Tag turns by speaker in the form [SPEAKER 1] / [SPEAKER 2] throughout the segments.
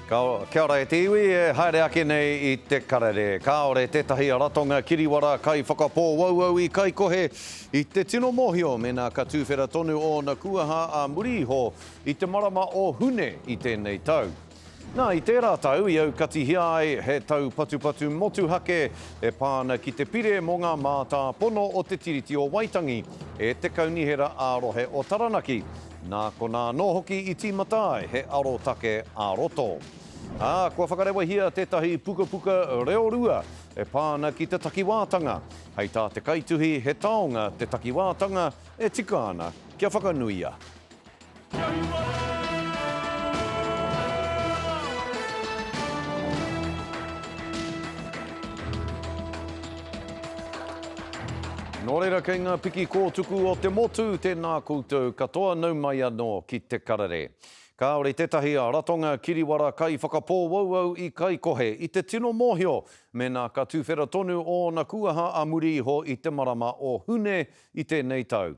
[SPEAKER 1] Kia ora e te iwi e haere ake nei I te karere. Ka ore tētahi a ratonga kiriwara kai whakapō wauau I Kaikohe I te tino mohio me nā katuwhera tonu o na kuaha a Muriho I te marama o hune I tēnei tau. Nā, I tērā tau, I au katihia ai he tau patupatu motu hake e pāna ki te pire mō ngā mātā pono o te tiriti o Waitangi e te kaunihera ārohe o Taranaki. Nā ko nā nōhoki I ti Matapae he aro take āroto. Kua whakarewa hia tētahi puka puka reorua e pāna ki te takiwātanga. Hei tā te kaituhi he taonga te takiwātanga e tika ana kia whakanuia. Nō reira kei ngā piki kōtuku o te motu tēnā koutou katoa nau mai anō ki te karere. Ka ore tētahi a ratonga kiriwara kai whakapō wauau I Kaikohe I te tino mohio me nā katuwhera tonu o na kuaha a Muriho I te marama o hune I tēnei tau.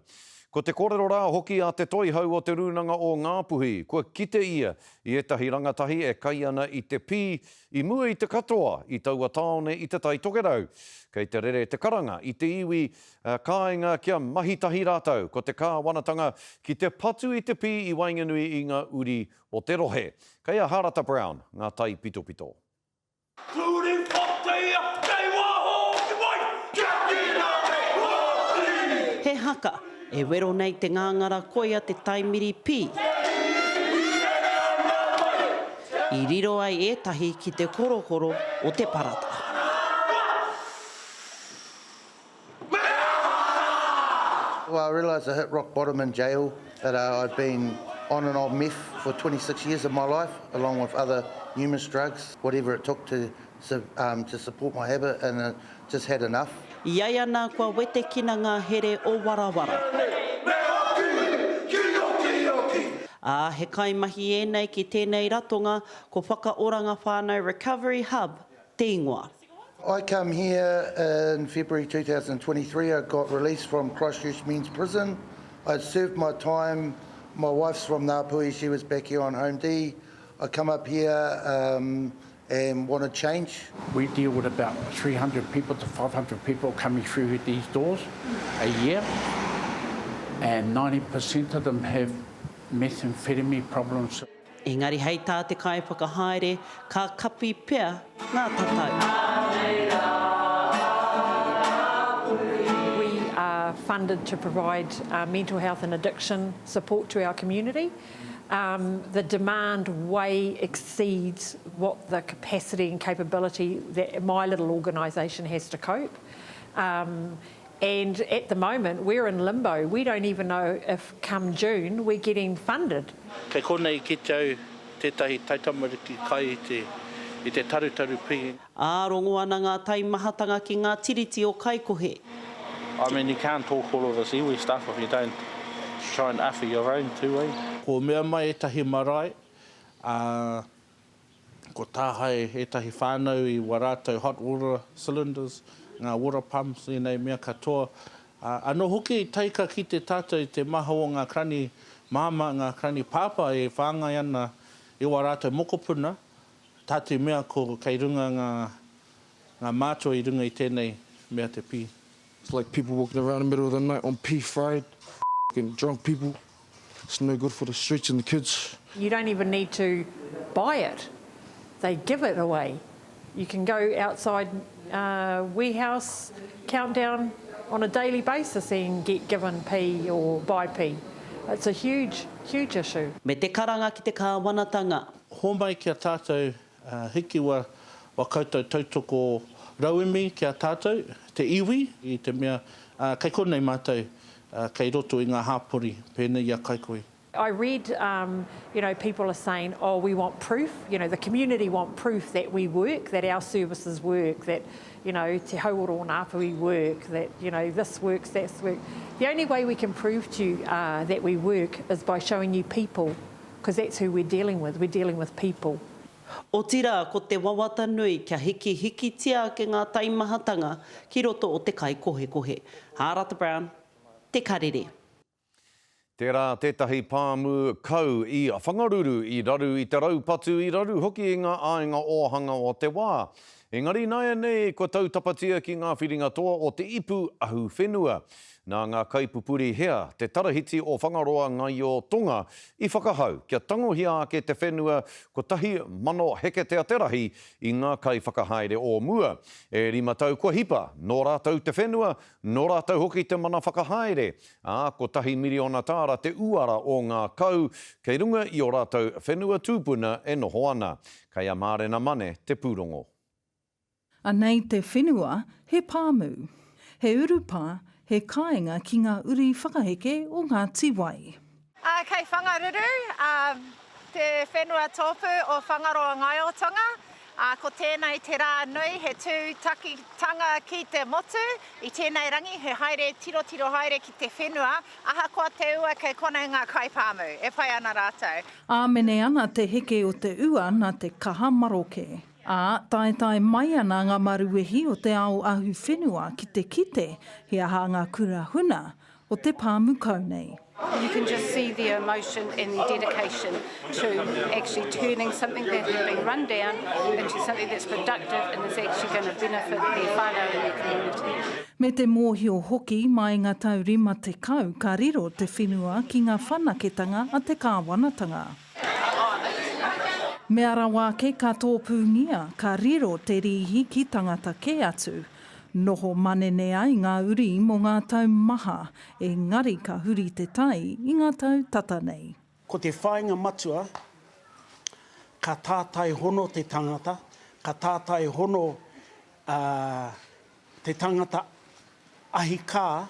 [SPEAKER 1] Ko te kōrero rā hoki a te toihau o te rūnanga o Ngāpuhi, kua kite ia I etahi rangatahi e kai ana I te pī, I mua I te katoa, I taua taone I te tai tokerau. Kei te rere te karanga I te iwi kāinga kia mahitahi rātau, ko te kāwanatanga ki te patu I te pī I Wainganui I ngā uri o te rohe. Kei a Harata Brown, ngā tai pito pito.
[SPEAKER 2] He haka, e wero nei te ngāngara koia te taimiri pī. I riro ai etahi ki te korokoro o te parata.
[SPEAKER 3] Well, I realised I hit rock bottom in jail, that I'd been on and off meth for 26 years of my life, along with other numerous drugs, whatever it took to support my habit, and just had enough.
[SPEAKER 2] Iai ana kua wete kina ngā here o warawara. He kaimahi e nei ki tēnei ratonga ko whakaoranga whānau Recovery Hub, Bilingual.
[SPEAKER 3] I come here in February 2023. I got released from Christchurch Men's Prison. I'd served my time. My wife's from Ngāpuhi, she was back here on Home D. I come up here and want to change.
[SPEAKER 4] We deal with about 300 people to 500 people coming through these doors a year, and 90% of them have methamphetamine problems.
[SPEAKER 2] Engari hei tā te kai whakahaere, ka kapi pea ngā tatau.
[SPEAKER 5] We are funded to provide mental health and addiction support to our community. The demand way exceeds what the capacity and capability that my little organisation has to cope. And at the moment, we're in limbo. We don't even know if come June we're getting funded.
[SPEAKER 6] Kei konei ki tau tētahi taitamariki kai I te tarutaru pī.
[SPEAKER 2] Ārongo ana ngā tai mahatanga ki ngā tiriti o Kaikohe.
[SPEAKER 6] I mean, you can't talk all of this iwi stuff if you don't try and offer your own too, eh?
[SPEAKER 4] Ko mea mai e tahi marae, ko tāhai e tahi whānau I warātou hot water cylinders, ngā water pumps, I nei mea katoa. Anō hoki teika ki te tātou te maha o ngā krani māma, ngā krani pāpā e whāngai ana I warātou mokopuna. Tātou mea ko kei runga ngā mātua I runga I tēnei mea te pī.
[SPEAKER 7] It's like people walking around in the middle of the night on pee fried, drunk people. It's no good for the streets and the kids.
[SPEAKER 5] You don't even need to buy it. They give it away. You can go outside warehouse, countdown on a daily basis and get given pee or buy pee. It's a huge, huge issue.
[SPEAKER 2] Me te karanga ki te kāwanatanga.
[SPEAKER 4] Ho mai kia tātou hiki wa koutou tautoko rauemi kia tātou, te iwi I te mea kei konei mātou kei roto I ngā hāpori pēnei a Kaikohe.
[SPEAKER 5] I read, people are saying, oh, we want proof. The community want proof that we work, that our services work, that, te hauoro nāpa we work, that, this works, that works. The only way we can prove to you that we work is by showing you people, because that's who we're dealing with. We're dealing with people.
[SPEAKER 2] O tira, ko te wawata nui kia hiki tia ke ngā taimahatanga ki roto o te Kaikohe kohe. Harata Brown, te karere.
[SPEAKER 1] Tērā tētahi pāmu kau I a whangaruru I raru I te raupatu I raru hoki I ngā āinga ōhanga o te wā. Engari nai nei ko tau tapatia ki ngā whiringa toa o te ipu ahu whenua. Nā ngā kaipupuri hea, te tarahiti o whangaroa ngai o tonga I whakahau. Kia tangohia ake te whenua ko tahi mano heke te aterahi I ngā kai whakahaere o mua. E rima tau kua hipa, nō rātau te whenua, nō rātau hoki te mana whakahaere. Ko tahi miriona tāra te uara o ngā kau, kei runga I o rātau whenua tūpuna e noho ana. Kei a mārena mane te pūrongo.
[SPEAKER 8] Anei te whenua, he pāmu. He urupā, he kāinga ki ngā uri whakaheke o ngā tiwai.
[SPEAKER 9] Kei whangaruru, te whenua tōpu o whangaroa ngaiotanga. Ko tēnei te rā nui, he tūtakitanga ki te motu. I tēnei rangi, he haere, tiro haere ki te whenua. Ahakoa te ua kei konei ngā kaipāmu. E pai ana rātou.
[SPEAKER 8] Āmene ana te heke o te ua nā te kaha maroke. Tai mai ana ngā maruehi o te ao ahu whenua ki te kite, he aha ngā kura huna o te pāmu kaunei.
[SPEAKER 10] You can just see the emotion and the dedication to actually turning something that has been run down into something that's productive and is actually going to benefit their whānau and their community.
[SPEAKER 8] Me te mōhio hoki mai ngā taurima te kau, ka riro te whenua ki ngā whanaketanga a te kāwanatanga. Me ara wāke ka tōpūngia, ka riro te rihi ki tangata ke atu. Noho manenea I ngā uri mō ngā tau maha, engari ka huri te tai I ngā tau tata nei.
[SPEAKER 11] Ko te whāinga matua, ka tātai hono te tangata, ka tātai hono te tangata ahika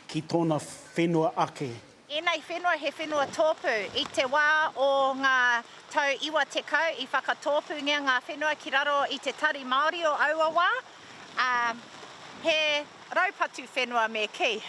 [SPEAKER 11] ki tōna whenua ake.
[SPEAKER 9] Enei whenua he whenua tōpu I te wā o ngā tau iwa te kau I whakatōpungia ngā whenua ki raro I te tari Māori o aua wā. He raupatu whenua me ki.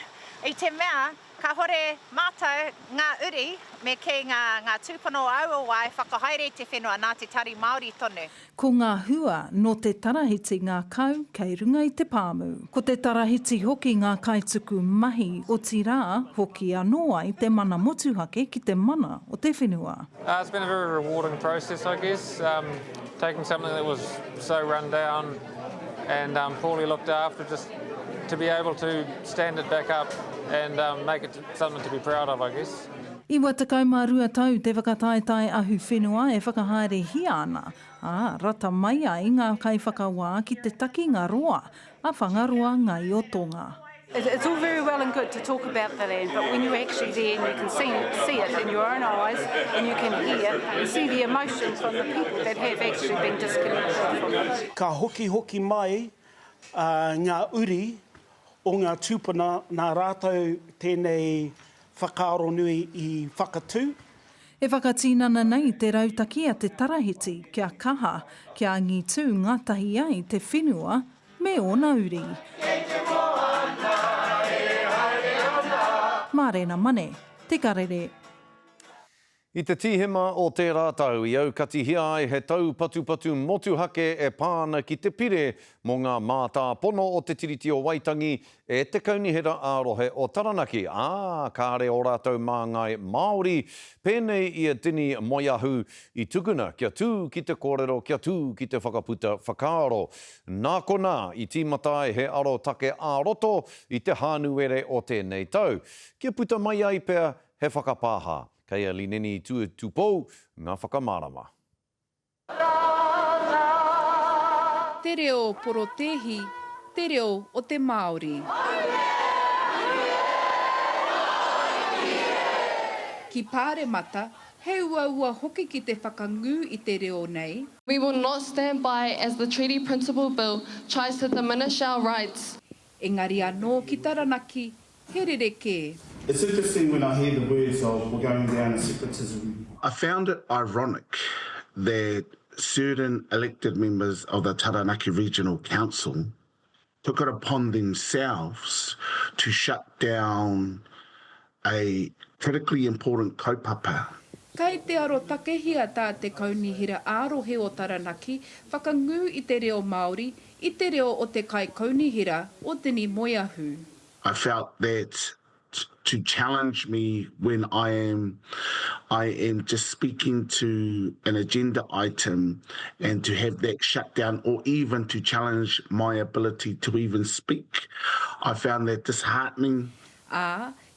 [SPEAKER 9] I te mea, ka hore mātou ngā uri me ki ngā tūpano o aua wā e whakahaere te whenua nā te tari Māori tonu.
[SPEAKER 8] Ko ngā hua no te tarahiti ngā kau kei runga I te pāmu. Ko te tarahiti hoki ngā kaituku mahi o tirā hoki anō ai te mana motuhake ki te mana o te whenua.
[SPEAKER 12] It's been a very rewarding process, I guess. Taking something that was so run down and poorly looked after, just to be able to stand it back up and make it something to be proud of, I guess.
[SPEAKER 8] Iwa te kaumārua tau te whakataetai ahu whenua e whakahaere hia ana. Rata mai ai ngā kaiwhakawā ki te taki ngā roa, a whangaroa ngai o tonga.
[SPEAKER 10] It's all very well and good to talk about the land, but when you're actually there and you can see it in your own eyes and you can hear and see the emotion from the people that have actually been disconnected from it.
[SPEAKER 11] Ka hoki mai ngā uri o ngā tūpuna nā rātou tēnei whakaaro nui I whakatū.
[SPEAKER 8] E whakatīnana nei te rautaki a te tarahiti kia kaha kia ngitū ngātahi ai te whenua me ona uri. Mārena mane, te karere.
[SPEAKER 1] I te tihema o te rātau I aukati hia ai he tau patu motuhake e pāna ki te pire mō ngā mātā pono o te tiriti o Waitangi e te kaunihera ārohe o Taranaki. Kāre o rātau māngai Māori, pēnei I a tini moiahu I tukuna kia tū ki te kōrero, kia tū ki te whakaputa whakaaro. Nā kona I Matapae he aro take āroto I te hānuere o tēnei tau. Kia puta mai ai pēr he whakapāha. Kei a lineni tūpou ngā whakamārama.
[SPEAKER 13] Te reo porotehi, te reo o te Māori. Ki Pāremata, he ua hoki ki te whakangu I te reo nei.
[SPEAKER 14] We will not stand by as the treaty principle bill tries to diminish our rights.
[SPEAKER 13] Engari anō ki Taranaki, he rereke.
[SPEAKER 15] It's interesting when I hear the words of we're going down a separatism.
[SPEAKER 16] I found it ironic that certain elected members of the Taranaki Regional Council took it upon themselves to shut down a critically important kaupapa.
[SPEAKER 13] Kei te aro takehia tā te kaunihira ārohe o Taranaki, whakangu I te reo Māori, I te reo o te kai kaunihira o tini moiahu.
[SPEAKER 16] I felt that to challenge me when I am just speaking to an agenda item and to have that shut down, or even to challenge my ability to even speak. I found that disheartening.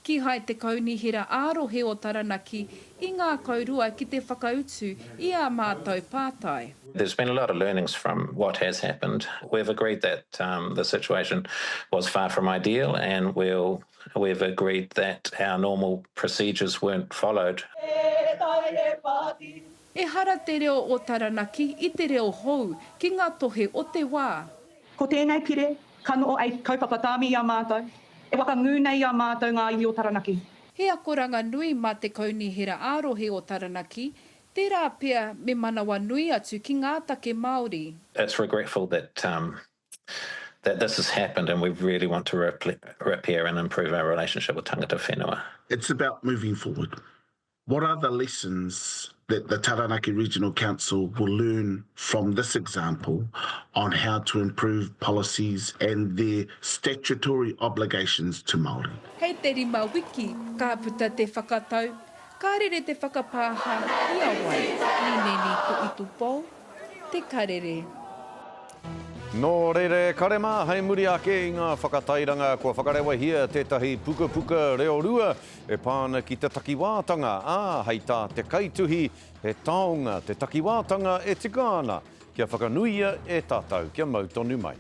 [SPEAKER 13] Ki hai te kaunihira ārohe o Taranaki i ngā kaurua ki te whakautu i a mātou pātai.
[SPEAKER 17] There's been a lot of learnings from what has happened. We've agreed that the situation was far from ideal, and we've agreed that our normal procedures weren't followed.
[SPEAKER 13] E hara te reo o Taranaki i te reo hou ki ngā tohe o te wā.
[SPEAKER 18] Ko tēnei pire, kano ai kaupapa tāmi i a mātou. E waka ngū nei a mātou ngā iwi o Taranaki.
[SPEAKER 13] He akoranga nui mā te kaunihira ārohe o Taranaki, tērā pea me manawa nui atu ki ngā take Māori.
[SPEAKER 17] It's regretful that that this has happened, and we really want to repair and improve our relationship with tangata whenua.
[SPEAKER 16] It's about moving forward. What are the lessons that the Taranaki Regional Council will learn from this example on how to improve policies and their statutory obligations to Māori?
[SPEAKER 13] Hei te rima wiki, ka puta te whakatau, karere te whakapāha ia wai, ni neni ko i tupou, te karere.
[SPEAKER 1] Nō reire, karema, hei muri ake i ngā whakatairanga kua whakarewa hia tētahi puka reo rua e pāna ki te takiwātanga. Hei tā te kaituhi, he taonga, te takiwātanga e tikāna. Kia whakanuia e tātou, kia mau tonu mai.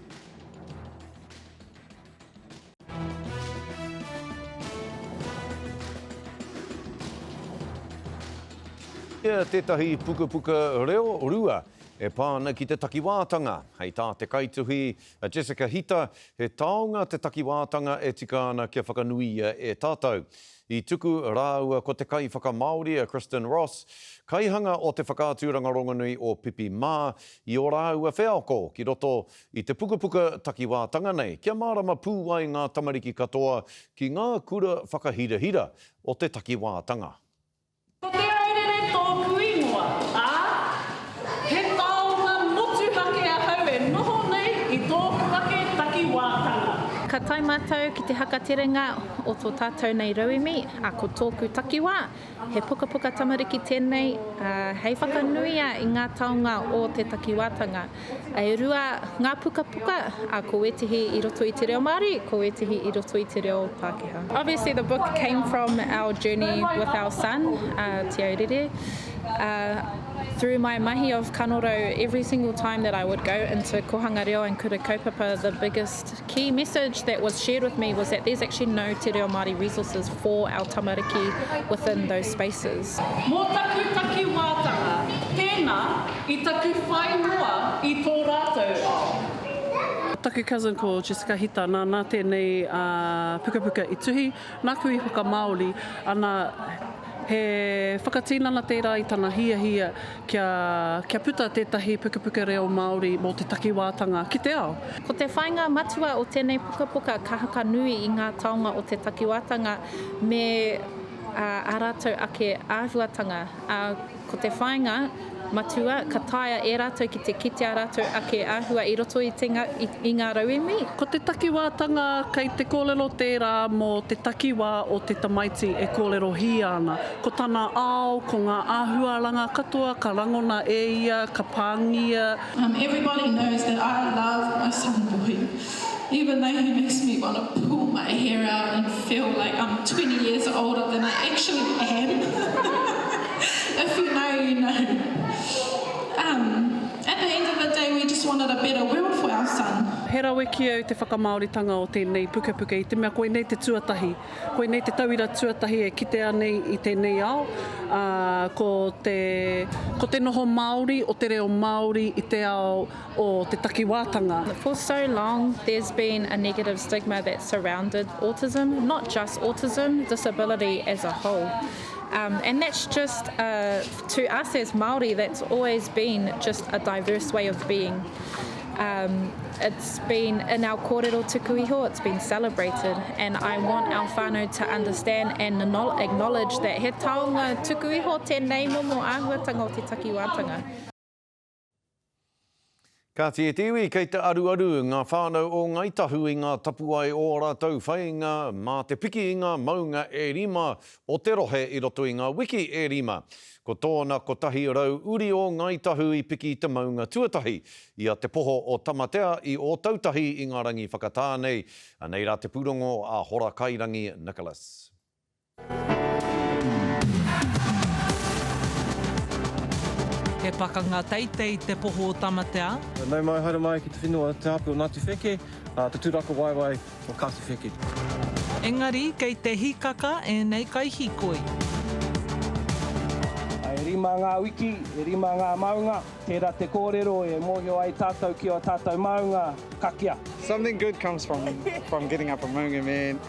[SPEAKER 1] Ia tētahi puka reo rua e pāna ki te takiwātanga. Hei tā te kaituhi Jessica Hita, he taonga te takiwātanga e tikāna kia whakanuia e tātou. I tuku rāua ko te kai whakamāori a Kristen Ross, kaihanga o te whakāturanga rongonui o Pipi Mā, i o rāua wheako ki roto i te puka takiwātanga nei. Kia mārama pūwai ngā tamariki katoa ki ngā kura whakahirahira o te takiwātanga.
[SPEAKER 18] Ko te aurere tōku ingoa, he taonga motuhake a hau e noho nei i tōku ake takiwātanga.
[SPEAKER 19] Ka tai mātou ki te hakaterenga o tō tātou nei rauimi, a ko tōku takiwā, he puka tamariki tēnei, hei whakanuia i ngā taonga o te takiwātanga. E rua ngā puka, a ko wetihi i roto i te reo Māori, ko wetihi i roto i te reo Pākehā. Obviously the book came from our journey with our son, Te Aurere. Through my mahi of kanoro, every single time that I would go into kohanga reo and kura kaupapa, the biggest key message that was shared with me was that there's actually no te reo Māori resources for our tamariki within those spaces.
[SPEAKER 18] Mō taku takiwātanga, tēnā i taku whaingoa i tō rātou.
[SPEAKER 20] Taku cousin ko Jessica Hita, nā tēnei puka i tuhi, nā kui whakamāori, ana he whakatīnana tērā i tana hia kia puta tētahi puka reo Māori mō te takiwātanga ki te ao.
[SPEAKER 19] Ko te whainga matua o tēnei puka ka haka nui i ngā taonga o te takiwātanga me a rātou ake āhuatanga. Ko te whainga matua, ka taia e rātou ki te kite a rātou ake āhua i roto i ngā rauemi.
[SPEAKER 20] Ko te takiwātanga kei te kōlero tērā mō te takiwā o te tamaiti e kōlero hi ana. Ko tana ao, ko ngā āhuaranga katoa, ka rangona e ia, ka pāngia.
[SPEAKER 21] Everybody knows that I love my son boy. Even though he makes me want to pull my hair out and feel like I'm 20 years older than I actually am. If you know, you know. At the end of the day, we just wanted a better world for our son.
[SPEAKER 20] He rawe ki au te whakamāoritanga o tēnei puka i te mea koe nei te tuatahi. Koe nei te tauira tuatahi e kite anei i tēnei ao. Ko te noho Māori o te reo Māori i te ao o te takiwātanga.
[SPEAKER 19] For so long, there's been a negative stigma that surrounded autism, not just autism, disability as a whole. And that's just, to us as Māori, that's always been just a diverse way of being. It's been in our kōrero tuku iho, it's been celebrated, and I want our whānau to understand and acknowledge that he taonga tuku iho tēnei momo āhuatanga o te takiwātanga.
[SPEAKER 1] Ka te tiwi kei te aru ngā whānau o ngaitahu i ngā tapuai o rātou whainga mā te piki i ngā maunga e rima o te rohe i roto i ngā wiki e rima. Ko tōna kotahi rau uri o ngaitahu i piki te maunga tuatahi ia te poho o tamatea i o tautahi i ngā rangi whakatānei. Anei rā te pūrongo a Hora Kairangi Nicholas.
[SPEAKER 3] He pakanga teitei te poho o tamatea.
[SPEAKER 22] Nau mai haere mai ki te whenua te hape o Ngāti Wheke, te tūraka waiwai o Kāti Wheke.
[SPEAKER 3] Engari, kei te hikaka e nei kai hikoi.
[SPEAKER 23] E rima ngā wiki, e rima ngā maunga, tērā te kōrero e mōhio ai tātou ki o tātou maunga kakia.
[SPEAKER 24] Something good comes from getting up a maunga, man.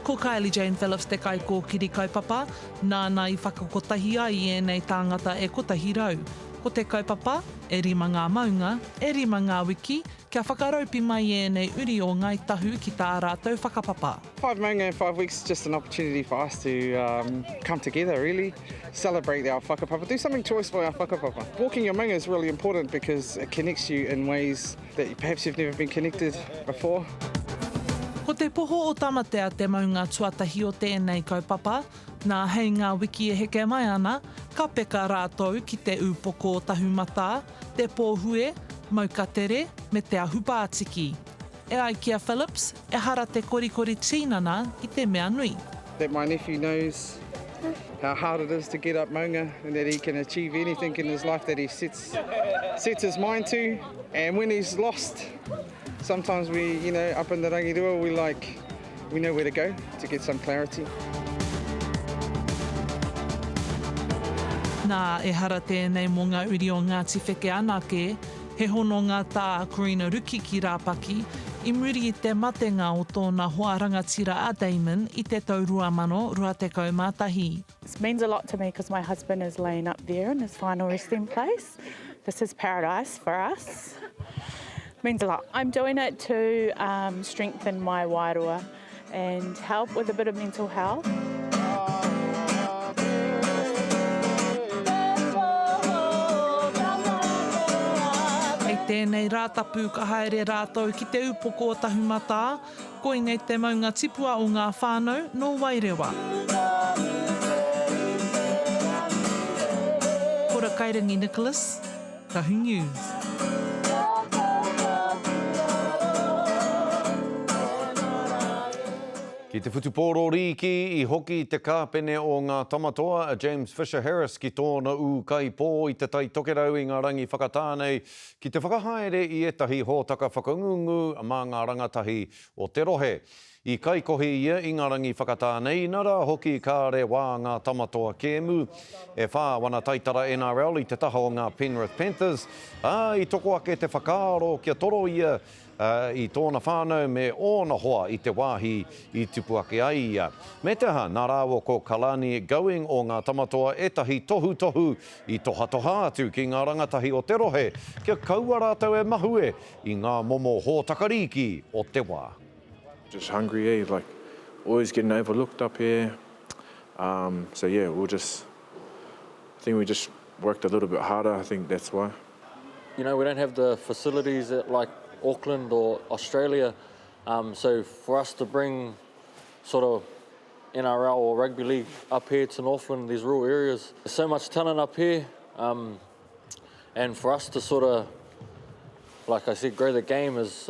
[SPEAKER 3] Ko Kylie Jane Phillips te kaiko kiri kaupapa, nāna I whakakotahi ai e nei tāngata e kotahi rau. Ko te kaupapa, e rima ngā maunga, e rima ngā wiki, kia whakaraupi mai e nei uri o ngai tahu ki tā rātou whakapapa.
[SPEAKER 24] 5 maunga in 5 weeks is just an opportunity for us to come together, really, celebrate our whakapapa, do something choice for our whakapapa. Walking your maunga is really important because it connects you in ways that perhaps you've never been connected before.
[SPEAKER 3] Ko te poho o tamatea te maunga tuatahi o tēnei kaupapa, nā hei ngā wiki e heke mai ana, ka peka rātou ki te upoko o tahumata, te pōhue, maukatere, me te ahupātiki. E ai kia Phillips, e hara te korikori tīnana I te mea nui.
[SPEAKER 24] That my nephew knows how hard it is to get up maunga and that he can achieve anything in his life that he sets his mind to. And when he's lost, sometimes we, up in the rangirua, we know where to go to get some clarity.
[SPEAKER 3] Nā e hara tēnei mō ngā uri o Ngāti Wheke anake, he hono ngā tā Corina Ruki ki rāpaki, I muri I te matenga o tōna hoa rangatira a Damon I te taurua mano rua te kaumātahi.
[SPEAKER 25] This means a lot to me because my husband is laying up there in his final resting place. This is paradise for us. Means a lot. I'm doing it to strengthen my wairua and help with a bit of mental health.
[SPEAKER 3] Hei tēnei rātapu ka haere rātou ki te upoko o tahumata, koinei te maunga tipua o ngā whānau no Wairewa. Hora Kairangi Nicholas, Tahu News.
[SPEAKER 1] Ki te whutupōro riki I hoki te kāpene o ngā tamatoa, James Fisher Harris ki tōna kai pō I te tai tokerau I ngā rangi whakatānei, ki te whakahaere I etahi hōtaka whakangungu mā ngā rangatahi o te rohe. I Kaikohe ia I ngā rangi whakatānei, nara hoki kāre wā ngā tamatoa kēmu, e whāwana taitara NRL I te taha o ngā Penrith Panthers, I toko ake te whakaaro kia toro ia, I tōna whānau me ōna hoa I te wāhi I tupu ake ai ia. Me te ha, nā rāwo ko Kalani going o ngā tamatoa etahi tohu I toha atu ki ngā rangatahi o te rohe, kia kaua rātou e mahue I ngā momo hōtakariki o te wā.
[SPEAKER 26] Just hungry, like always getting overlooked up here. So yeah, I think we just worked a little bit harder. I think that's why.
[SPEAKER 27] We don't have the facilities at like Auckland or Australia. So for us to bring sort of NRL or rugby league up here to Northland, these rural areas, there's so much talent up here. And for us to sort of, like I said, grow the game is,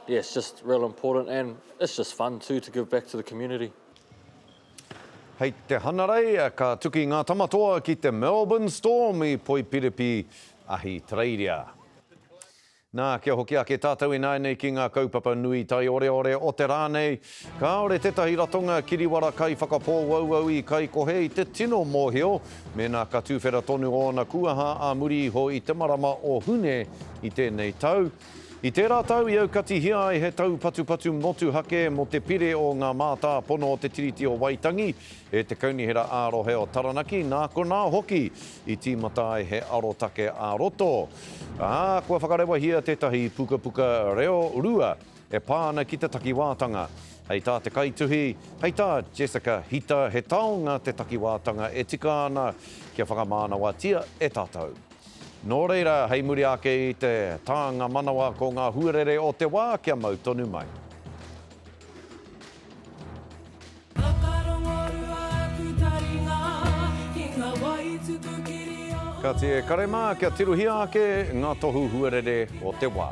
[SPEAKER 27] it's just real important and it's just fun too to give back to the community.
[SPEAKER 1] Hei te hanarei, ka tuki ngā tamatoa ki te Melbourne Storm I Poipiripi ahi Treiria. Nā, kia hoki ake tātou nei ki ngā kaupapa nui tai ore o te rānei. Ka ore tetahi ratonga kiriwara kai whakapō wauau I Kaikohe I te tino mōhio, me nā ka tūwhera tonu o na kuaha a muri ho I te marama o hune I tēnei tau. I tērā tau I aukati hia I he tau patu motu hake mo te pire o ngā mātā pono o te tiriti o Waitangi, e te kaunihera ārohe o Taranaki, nā ko nā hoki I tīmata ai he arotake āroto. Kua whakarewa hia tētahi puka reo rua, e pāna ki te takiwātanga. Hei tā te kaituhi, hei tā Jessica Hita, he taonga te takiwātanga e tika ana kia whakamānawa tia e tātou. Nō reira, hei muri ake i te taonga manawa ko ngā huarere o te wā, kia mau tonu mai. Ka te karema, kia tiruhia ake ngā tohu huarere o te wā.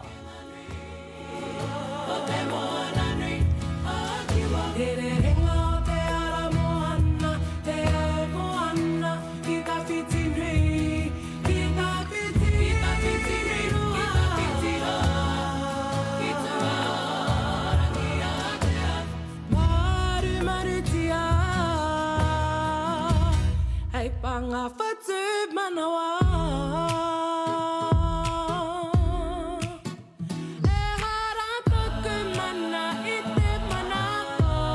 [SPEAKER 18] Panga whatu manawa E hara paku mana I te manako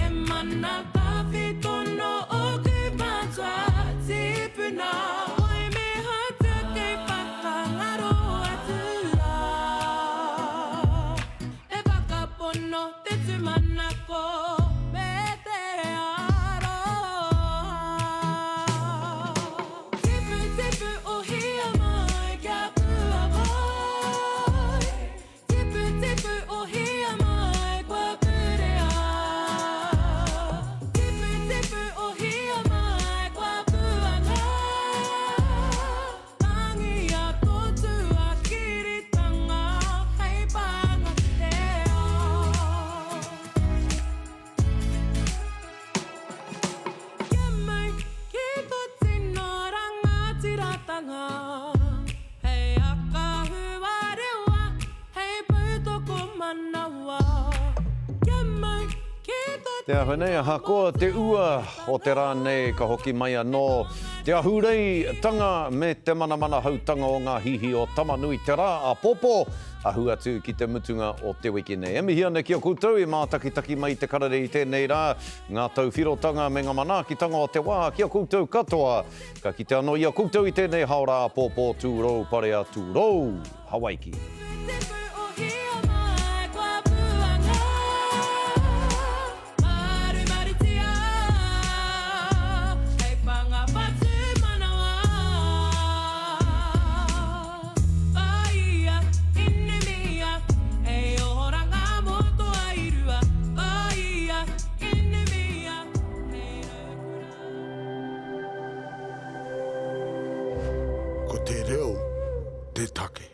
[SPEAKER 18] E mana pawhi tono o ku matua tipuna Oi me hata kei whakangaro atua E whakapono te tumanako me te
[SPEAKER 1] Te ahunei, hakoa te ua o te rānei ka hoki mai anō. Te ahurei tanga me te manamana hautanga o ngā hihi o tamanui te rā a popo. Ahu atu ki te mutunga o te wiki nei. E mihi ana ki o koutou I mātakitaki mai te karere I tēnei rā. Ngā tauwhirotanga me ngā manaakitanga o te wā ki o koutou katoa. Ka kite anō I a koutou I tēnei haora a popo tūrou pare a tūrou. Hawaiki.
[SPEAKER 2] Ko te reo, te take.